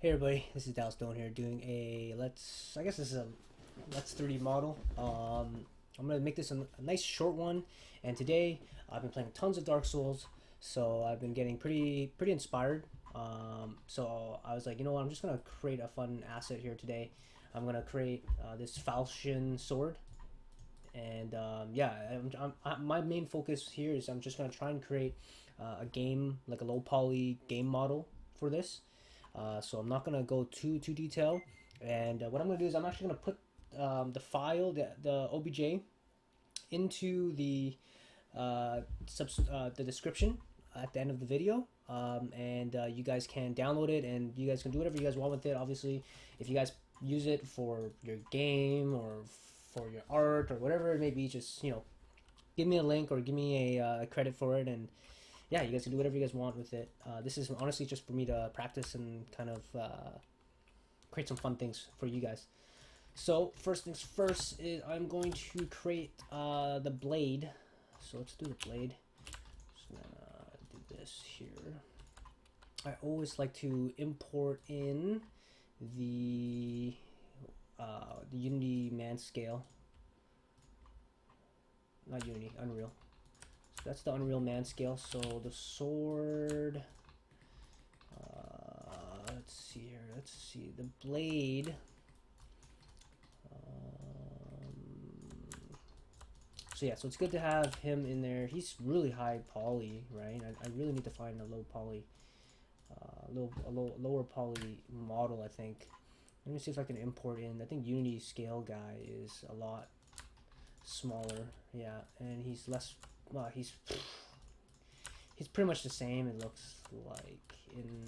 Hey everybody, this is Dallas Stone here doing a I guess this is a Let's 3D model. I'm gonna make this a nice short one, and today I've been playing tons of Dark Souls, so I've been getting pretty inspired. So I was like, you know what, I'm just gonna create a fun asset here today. I'm gonna create this falchion sword, and yeah, my main focus here is I'm just gonna try and create a game, like a low poly game model for this. So I'm not gonna go too detailed. And what I'm gonna do is I'm actually gonna put the file, the OBJ, into the description at the end of the video. And you guys can download it, and you guys can do whatever you guys want with it. Obviously, if you guys use it for your game or for your art or whatever it may be, just give me a link or give me a credit for it, and yeah, you guys can do whatever you guys want with it. This is honestly just for me to practice and kind of create some fun things for you guys. So first things first is I'm going to create the blade. So let's do the blade. Just gonna do this here. I always like to import in the Unity man scale. Not Unity, Unreal. So that's the Unreal man scale. So the sword. Let's see here. Let's see the blade. So yeah, so it's good to have him in there. He's really high poly, right? I really need to find a low poly, lower poly model. I think. Let me see if I can import in. I think Unity scale guy is a lot smaller. Yeah, and he's less. Well, he's pretty much the same. It looks like in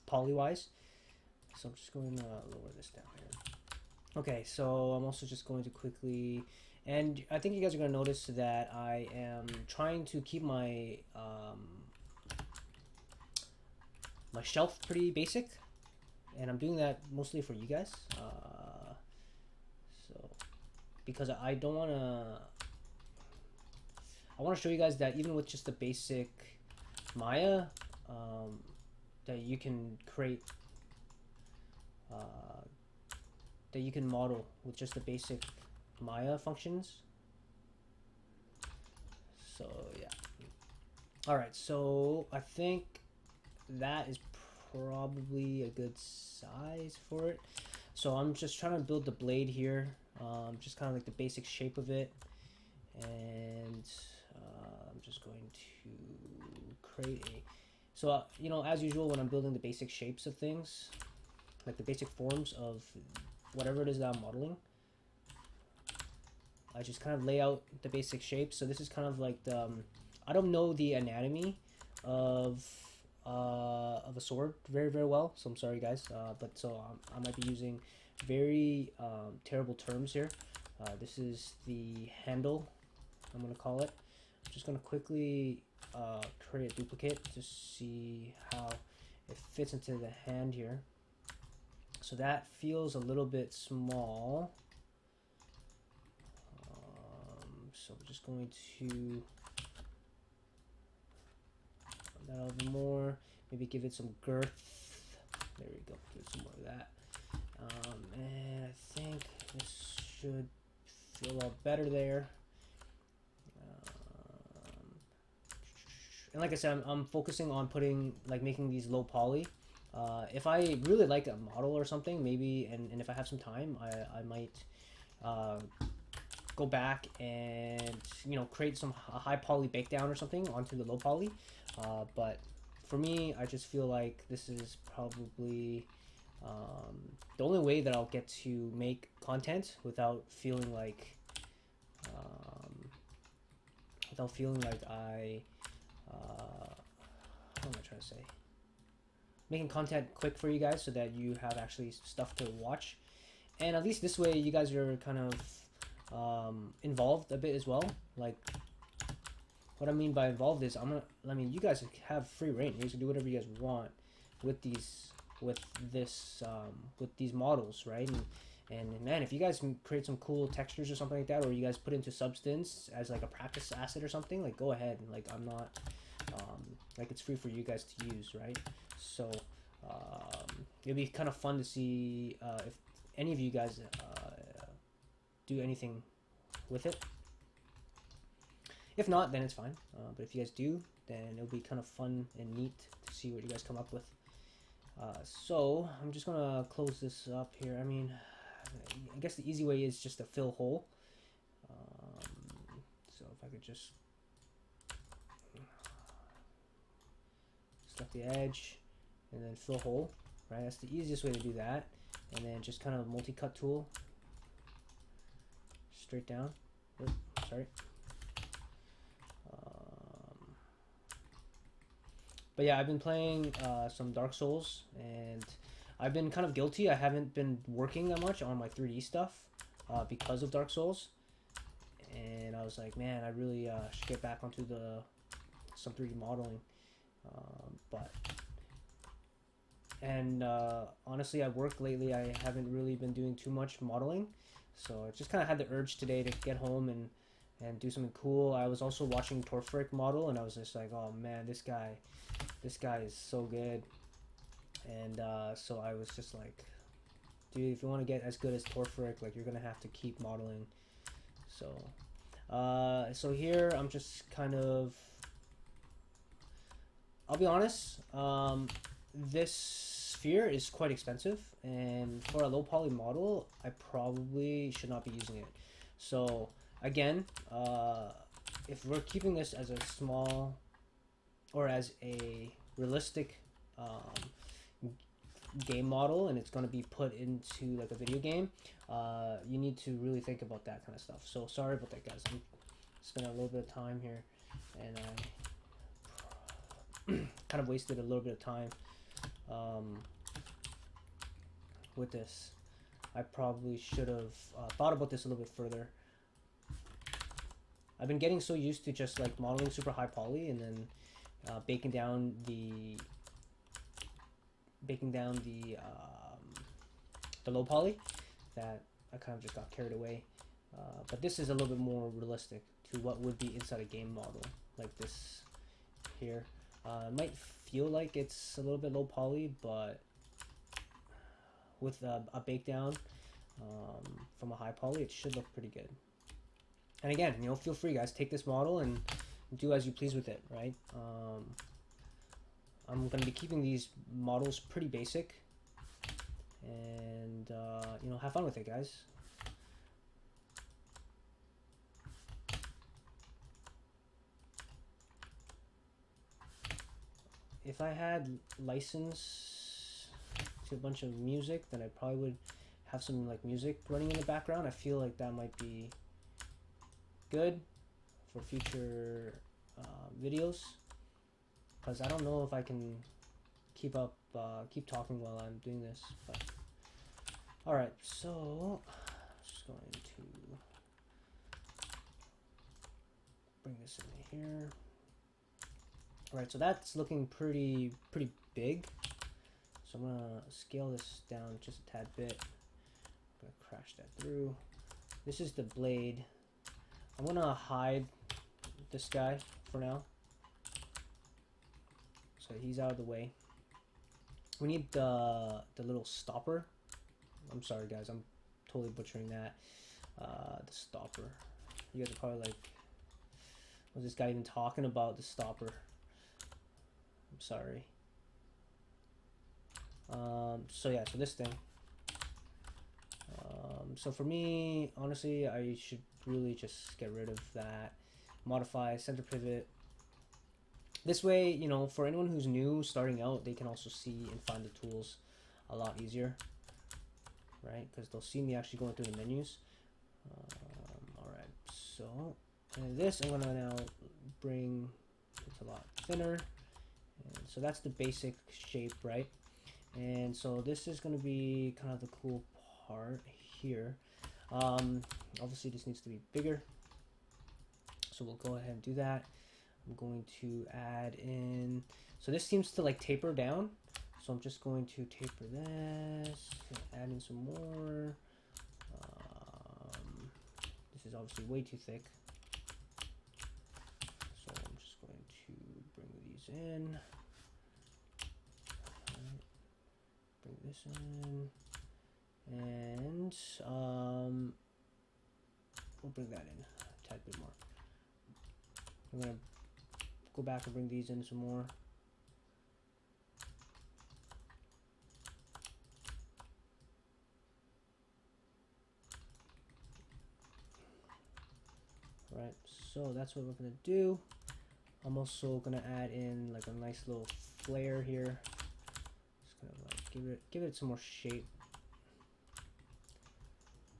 poly wise. So I'm just going to lower this down here. Okay, so I'm also just going to quickly, and I think you guys are going to notice that I am trying to keep my my shelf pretty basic, and I'm doing that mostly for you guys. So because I don't want to. I want to show you guys that even with just the basic Maya, that you can create, that you can model with just the basic Maya functions. So yeah. All right, so I think that is probably a good size for it. So I'm just trying to build the blade here, just kind of like the basic shape of it, and I'm just going to create a. So as usual, when I'm building the basic shapes of things, like the basic forms of whatever it is that I'm modeling, I just kind of lay out the basic shapes. So this is kind of like the I don't know the anatomy of a sword very well, so I'm sorry guys, but so I might be using very terrible terms here. This is the handle, I'm gonna call it. I'm just gonna quickly create a duplicate to see how it fits into the hand here. So that feels a little bit small. So we're just going to put that over more. Maybe give it some girth. There we go. Give it some more of that. And I think this should feel a lot better there. And like I said, I'm focusing on making these low poly. If I really like a model or something, maybe, and if I have some time, I might go back and create some high poly bake down or something onto the low poly. But for me, I just feel like this is probably the only way that I'll get to make content without feeling like what am I trying to say? Making content quick for you guys so that you have actually stuff to watch, and at least this way you guys are kind of involved a bit as well. Like, what I mean by involved is you guys have free reign. You guys can do whatever you guys want with these models, right? And man, if you guys create some cool textures or something like that, or you guys put into Substance as like a practice asset or something, like, go ahead. Like, I'm not like, it's free for you guys to use, right? So It'd be kind of fun to see if any of you guys do anything with it. If not, then it's fine. But if you guys do, then it'll be kind of fun and neat to see what you guys come up with. So I'm just gonna close this up here. I mean, I guess the easy way is just to fill hole. So if I could just select the edge and then fill hole, right? That's the easiest way to do that. And then just kind of multi-cut tool straight down. Oops, sorry. But yeah, I've been playing some Dark Souls, and I've been kind of guilty. I haven't been working that much on my 3D stuff because of Dark Souls. And I was like, man, I really should get back onto some 3D modeling. Honestly, at work lately, I haven't really been doing too much modeling. So I just kind of had the urge today to get home and do something cool. I was also watching Torfrick model, and I was just like, oh man, this guy is so good. And so I was just like, dude, if you want to get as good as Torfrick, like, you're gonna have to keep modeling. So so here I'm just kind of, I'll be honest, this sphere is quite expensive, and for a low poly model I probably should not be using it. So again, if we're keeping this as a small or as a realistic game model, and it's going to be put into like a video game, you need to really think about that kind of stuff. So sorry about that, guys. I'm spending a little bit of time here, and I kind of wasted a little bit of time with this. I probably should have thought about this a little bit further. I've been getting so used to just like modeling super high poly and then baking down the low poly that I kind of just got carried away. But this is a little bit more realistic to what would be inside a game model like this here. It might feel like it's a little bit low poly, but with a bake down from a high poly, it should look pretty good. And again, you know, feel free, guys, take this model and do as you please with it, right? I'm going to be keeping these models pretty basic, and you know, have fun with it, guys. If I had license to a bunch of music, then I probably would have some like music running in the background. I feel like that might be good for future videos, because I don't know if I can keep talking while I'm doing this. But all right, so just going to bring this in here. All right, so that's looking pretty big. So I'm gonna scale this down just a tad bit. I'm gonna crash that through. This is the blade. I'm gonna hide this guy for now, so he's out of the way. We need the little stopper. I'm sorry, guys, I'm totally butchering that. The stopper. You guys are probably like, what's this guy even talking about? The stopper. I'm sorry. So yeah, so this thing. So for me, honestly, I should really just get rid of that. Modify, center pivot. This way, you know, for anyone who's new, starting out, they can also see and find the tools a lot easier, right? Because they'll see me actually going through the menus. Alright, so and this I'm gonna now bring it a lot thinner. And so that's the basic shape, right? And so this is going to be kind of the cool part here. Obviously this needs to be bigger, so we'll go ahead and do that. I'm going to add in, so this seems to like taper down, so I'm just going to taper this, add in some more. This is obviously way too thick, so I'm just going to bring these in. this in, and we'll bring that in a tad bit more. I'm gonna go back and bring these in some more. Right, so that's what we're gonna do. I'm also gonna add in like a nice little flare here. Just kind of like give it some more shape.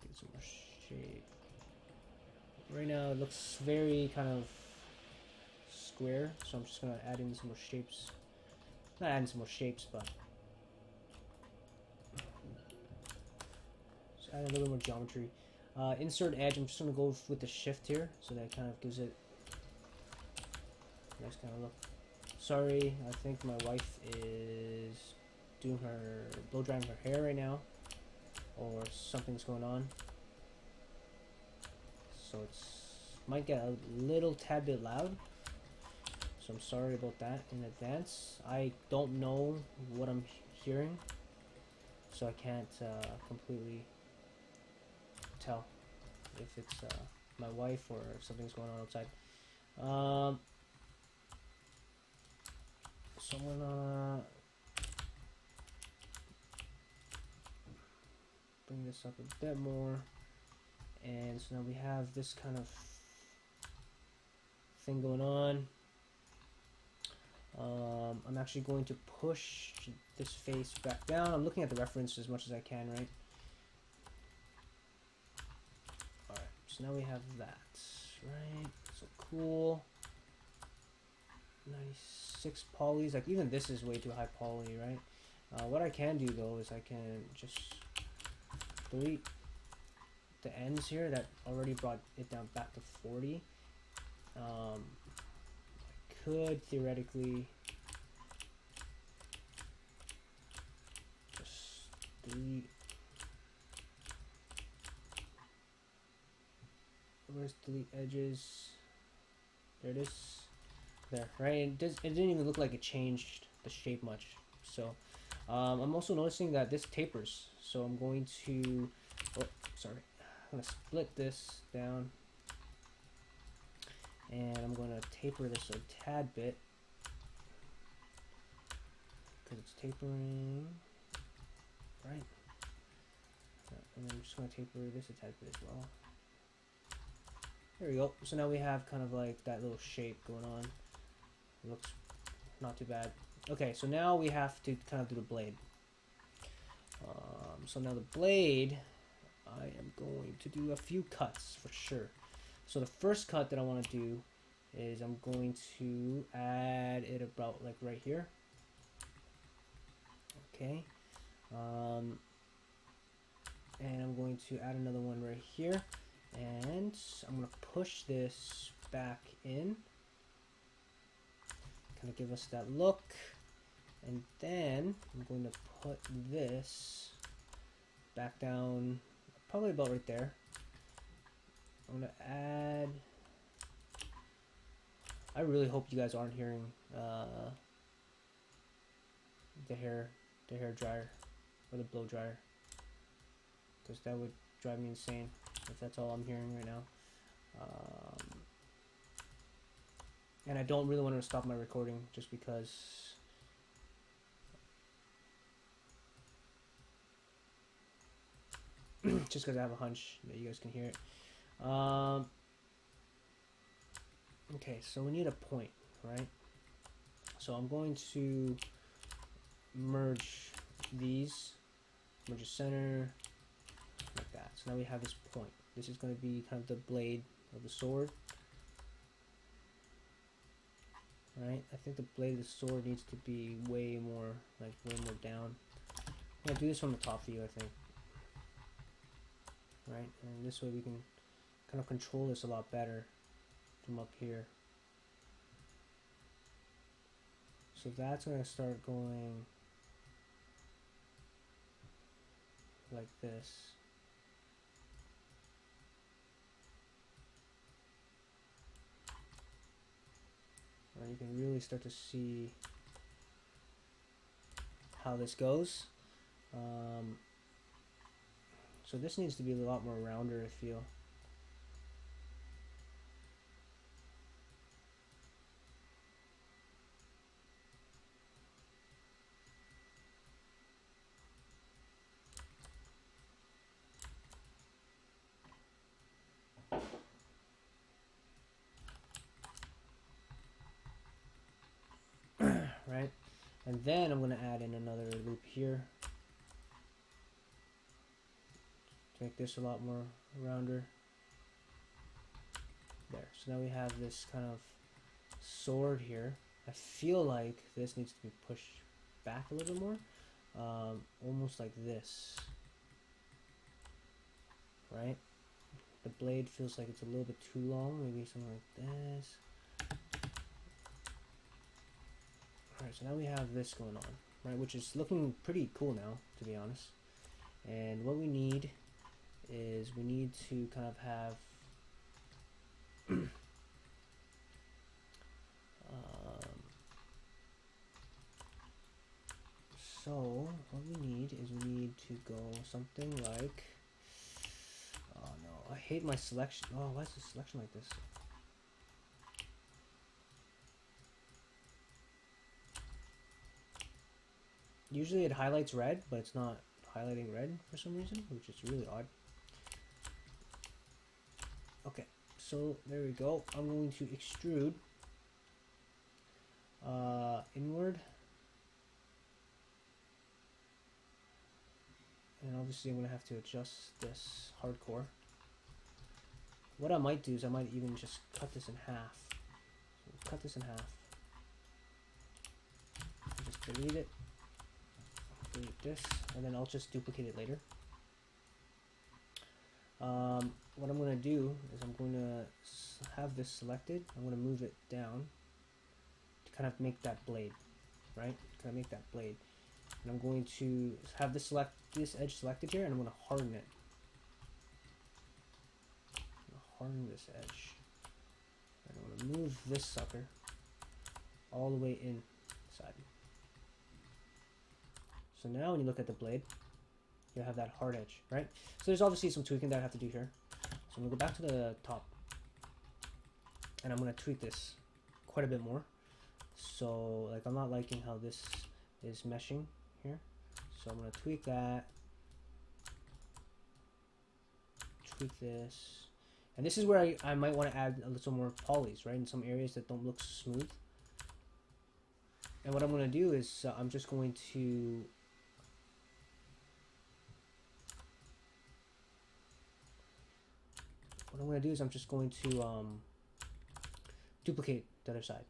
Give it some more shape. Right now it looks very kind of square, so I'm just gonna add in some more shapes. Not adding some more shapes, but just add a little more geometry. Insert edge, I'm just gonna go with the shift here, so that kind of gives it a nice kind of look. Sorry, I think my wife is doing her blow drying her hair right now, or something's going on, so it's might get a little tad bit loud. So I'm sorry about that in advance. I don't know what I'm hearing, so I can't completely tell if it's my wife or if something's going on outside. So I'm gonna bring this up a bit more, and so now we have this kind of thing going on. I'm actually going to push this face back down. I'm looking at the reference as much as I can, right? Alright, so now we have that, right? So cool. 96 polys, like even this is way too high poly, right? What I can do though is I can just delete the ends here that already brought it down back to 40. I could theoretically just delete. Where's delete edges? There it is. There, right? It didn't even look like it changed the shape much. So I'm also noticing that this tapers. So I'm going to, oh, sorry. I'm going to split this down. And I'm going to taper this a tad bit. Because it's tapering. Right? And then I'm just going to taper this a tad bit as well. There we go. So now we have kind of like that little shape going on. It looks not too bad. Okay, so now we have to kind of do the blade. So now the blade, I am going to do a few cuts for sure. So the first cut that I want to do is I'm going to add it about like right here. Okay. And I'm going to add another one right here. And I'm going to push this back in. Kind of give us that look. And then I'm going to put this back down probably about right there. I'm going to add, I really hope you guys aren't hearing the hair dryer or the blow dryer, because that would drive me insane if that's all I'm hearing right now. And I don't really want to stop my recording just because just because I have a hunch that you guys can hear it. Okay, so we need a point, right? So I'm going to merge these, merge the center, like that. So now we have this point. This is going to be kind of the blade of the sword. Right? I think the blade of the sword needs to be way more down. I'm going to do this from the top view, I think. Right? And this way we can kind of control this a lot better from up here. So that's going to start going like this. And you can really start to see how this goes. So this needs to be a lot more rounder, I feel. Right? And then I'm going to add in another loop here to make this a lot more rounder. There. So now we have this kind of sword here. I feel like this needs to be pushed back a little bit more. Almost like this. Right? The blade feels like it's a little bit too long. Maybe something like this. Alright, so now we have this going on, right, which is looking pretty cool now, to be honest. And what we need is we need to kind of have so what we need is we need to go something like, oh no, I hate my selection. Oh, why is the selection like this? Usually it highlights red, but it's not highlighting red for some reason, which is really odd. Okay, so there we go. I'm going to extrude inward. And obviously I'm going to have to adjust this hardcore. What I might do is I might even just cut this in half. So cut this in half. Just delete it. Delete this. And then I'll just duplicate it later. What I'm going to do is I'm going to have this selected. I'm going to move it down to kind of make that blade. Right? Kind of make that blade. And I'm going to have this edge selected here, and I'm going to harden it. Harden this edge. And I'm going to move this sucker all the way inside. So now when you look at the blade, you have that hard edge, right? So there's obviously some tweaking that I have to do here. So I'm going to go back to the top. And I'm going to tweak this quite a bit more. So like I'm not liking how this is meshing here. So I'm going to tweak that. Tweak this. And this is where I might want to add a little more polys, right? In some areas that don't look smooth. And what I'm going to do is I'm just going to duplicate the other side,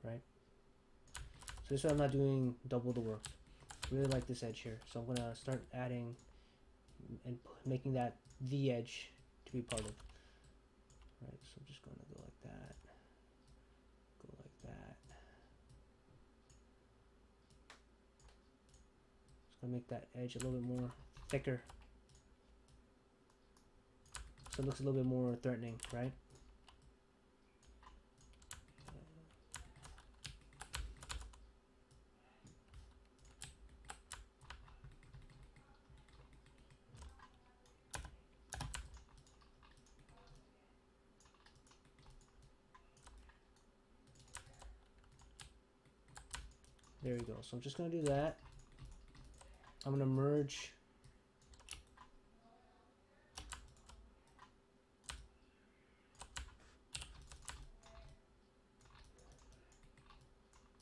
right? So this way I'm not doing double the work. Really like this edge here. So I'm going to start adding and making that the edge to be part of. Right, so I'm just going to go like that. Go like that. Just going to make that edge a little bit more thicker. So it looks a little bit more threatening, right? There we go. So I'm just going to do that. I'm going to merge.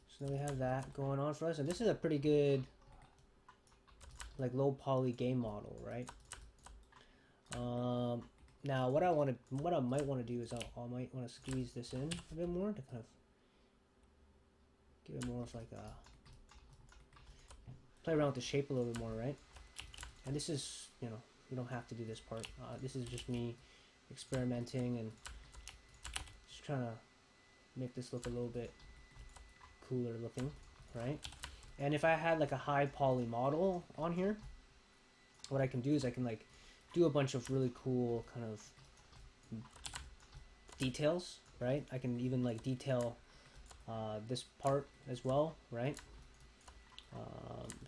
So now we have that going on for us. And this is a pretty good, like, low poly game model, right? Now what I might want to do is I might want to squeeze this in a bit more to kind of give it more of like a play around with the shape a little bit more, right? And this is, you know, you don't have to do this part. This is just me experimenting and just trying to make this look a little bit cooler looking, right? And if I had like a high poly model on here, what I can do is I can like do a bunch of really cool kind of details, right? I can even like detail this part as well, right?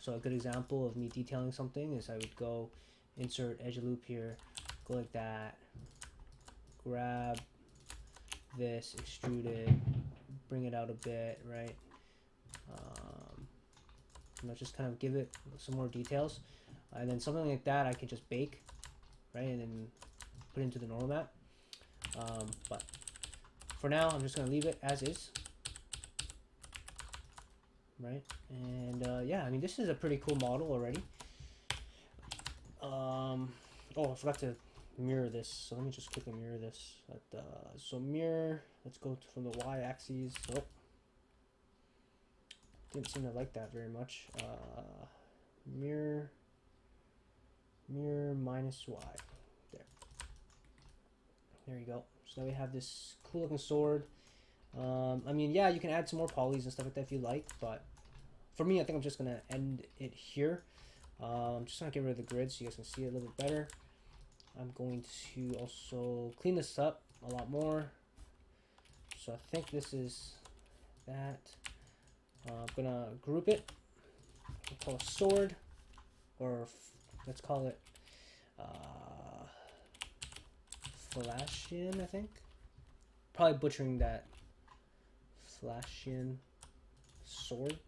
So a good example of me detailing something is I would go insert edge loop here, go like that, grab this, extrude it, bring it out a bit, right? Just kind of give it some more details, and then something like that I can just bake, right, and then put into the normal map. But for now, I'm just gonna leave it as is, right? And yeah, I mean, this is a pretty cool model already. Oh, I forgot to mirror this, so let me just quickly mirror this. So mirror, let's go from the y-axis. Oh, didn't seem to like that very much. Mirror minus y. There you go. So now we have this cool looking sword. I mean, yeah, you can add some more polys and stuff like that if you like, but for me, I think I'm just gonna end it here. I'm just gonna get rid of the grid so you guys can see it a little bit better. I'm going to also clean this up a lot more. So I think this is that. I'm gonna group it. We'll call it sword, or let's call it Flashian, I think. Probably butchering that. Flashian sword.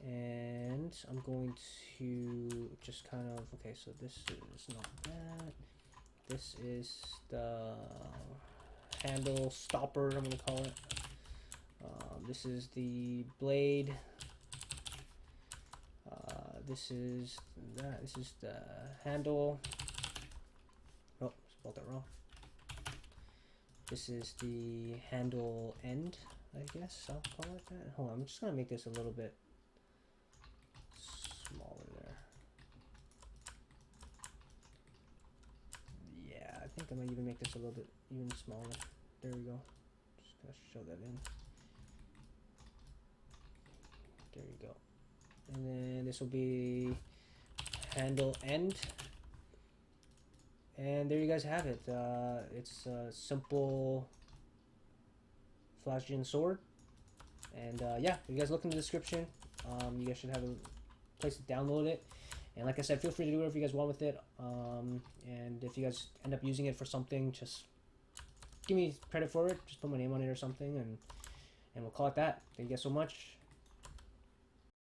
And I'm going to just kind of, okay, so this is not that. This is the handle stopper, I'm going to call it. This is the blade. This is that. This is the handle. Oh, spelled that wrong. This is the handle end, I guess I'll call it that. Hold on, I'm just going to make this a little bit smaller there. Yeah, I think I might even make this a little bit even smaller. There we go. Just going to show that in. There you go. And then this will be handle end. And there you guys have it. It's a simple Flashian sword. And yeah, if you guys look in the description, you guys should have a place to download it. And like I said, feel free to do whatever you guys want with it. And if you guys end up using it for something, just give me credit for it. Just put my name on it or something, and we'll call it that. Thank you guys so much.